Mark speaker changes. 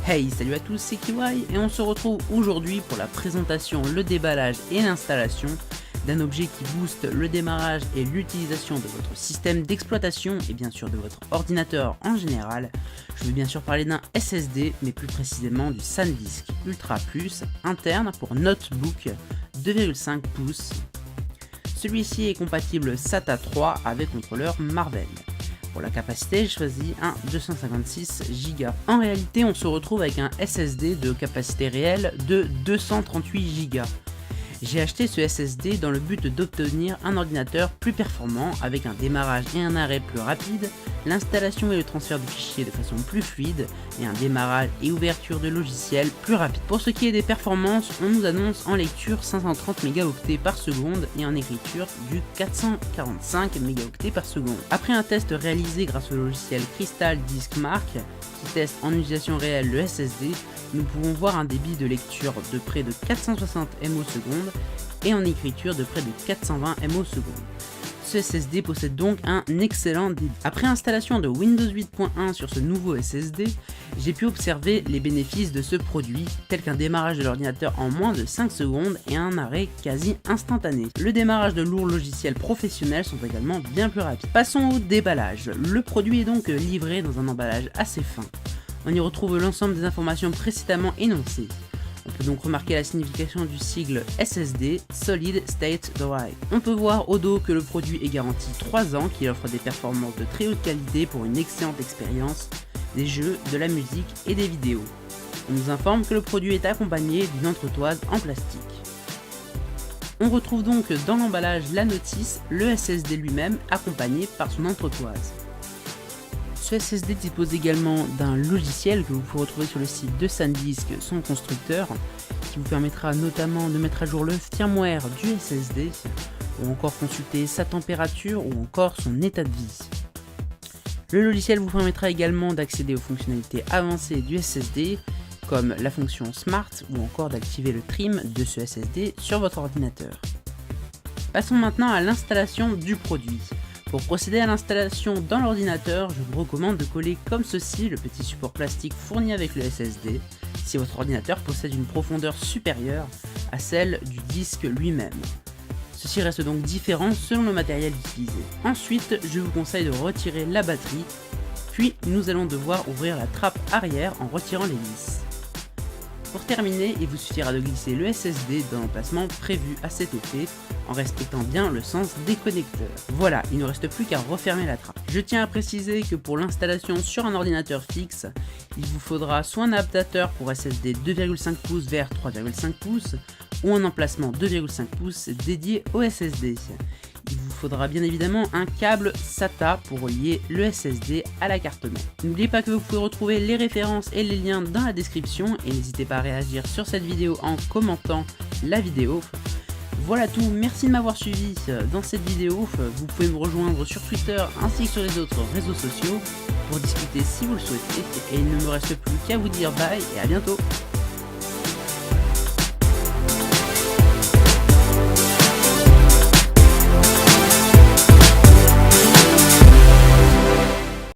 Speaker 1: Hey, salut à tous, c'est Kiwai et on se retrouve aujourd'hui pour la présentation, le déballage et l'installation d'un objet qui booste le démarrage et l'utilisation de votre système d'exploitation et bien sûr de votre ordinateur en général. Je veux bien sûr parler d'un SSD, mais plus précisément du SanDisk Ultra Plus interne pour notebook 2,5 pouces. Celui-ci est compatible SATA 3 avec contrôleur Marvell. Pour la capacité, j'ai choisi un 256 Go. En réalité, on se retrouve avec un SSD de capacité réelle de 238 Go. J'ai acheté ce SSD dans le but d'obtenir un ordinateur plus performant avec un démarrage et un arrêt plus rapide, l'installation et le transfert de fichiers de façon plus fluide et un démarrage et ouverture de logiciels plus rapide. Pour ce qui est des performances, on nous annonce en lecture 530 mégaoctets par seconde et en écriture du 445 mégaoctets par seconde. Après un test réalisé grâce au logiciel Crystal Disk Mark, qui teste en utilisation réelle le SSD, nous pouvons voir un débit de lecture de près de 460 ms et en écriture de près de 420 ms. Ce SSD possède donc un excellent débit. Après installation de Windows 8.1 sur ce nouveau SSD, j'ai pu observer les bénéfices de ce produit, tels qu'un démarrage de l'ordinateur en moins de 5 secondes et un arrêt quasi instantané. Le démarrage de lourds logiciels professionnels sont également bien plus rapides. Passons au déballage. Le produit est donc livré dans un emballage assez fin. On y retrouve l'ensemble des informations précédemment énoncées. On peut donc remarquer la signification du sigle SSD, Solid State Drive. On peut voir au dos que le produit est garanti 3 ans, qu'il offre des performances de très haute qualité pour une excellente expérience, des jeux, de la musique et des vidéos. On nous informe que le produit est accompagné d'une entretoise en plastique. On retrouve donc dans l'emballage la notice, le SSD lui-même accompagné par son entretoise. Ce SSD dispose également d'un logiciel que vous pouvez retrouver sur le site de SanDisk, son constructeur, qui vous permettra notamment de mettre à jour le firmware du SSD, ou encore consulter sa température ou encore son état de vie. Le logiciel vous permettra également d'accéder aux fonctionnalités avancées du SSD, comme la fonction Smart ou encore d'activer le trim de ce SSD sur votre ordinateur. Passons maintenant à l'installation du produit. Pour procéder à l'installation dans l'ordinateur, je vous recommande de coller comme ceci le petit support plastique fourni avec le SSD, si votre ordinateur possède une profondeur supérieure à celle du disque lui-même. Ceci reste donc différent selon le matériel utilisé. Ensuite, je vous conseille de retirer la batterie, puis nous allons devoir ouvrir la trappe arrière en retirant les vis. Pour terminer, il vous suffira de glisser le SSD dans l'emplacement prévu à cet effet, en respectant bien le sens des connecteurs. Voilà, il ne reste plus qu'à refermer la trappe. Je tiens à préciser que pour l'installation sur un ordinateur fixe, il vous faudra soit un adaptateur pour SSD 2,5 pouces vers 3,5 pouces, ou un emplacement 2,5 pouces dédié au SSD. Il vous faudra bien évidemment un câble SATA pour relier le SSD à la carte mère. N'oubliez pas que vous pouvez retrouver les références et les liens dans la description et n'hésitez pas à réagir sur cette vidéo en commentant la vidéo. Voilà tout, merci de m'avoir suivi dans cette vidéo. Vous pouvez me rejoindre sur Twitter ainsi que sur les autres réseaux sociaux pour discuter si vous le souhaitez. Et il ne me reste plus qu'à vous dire bye et à bientôt.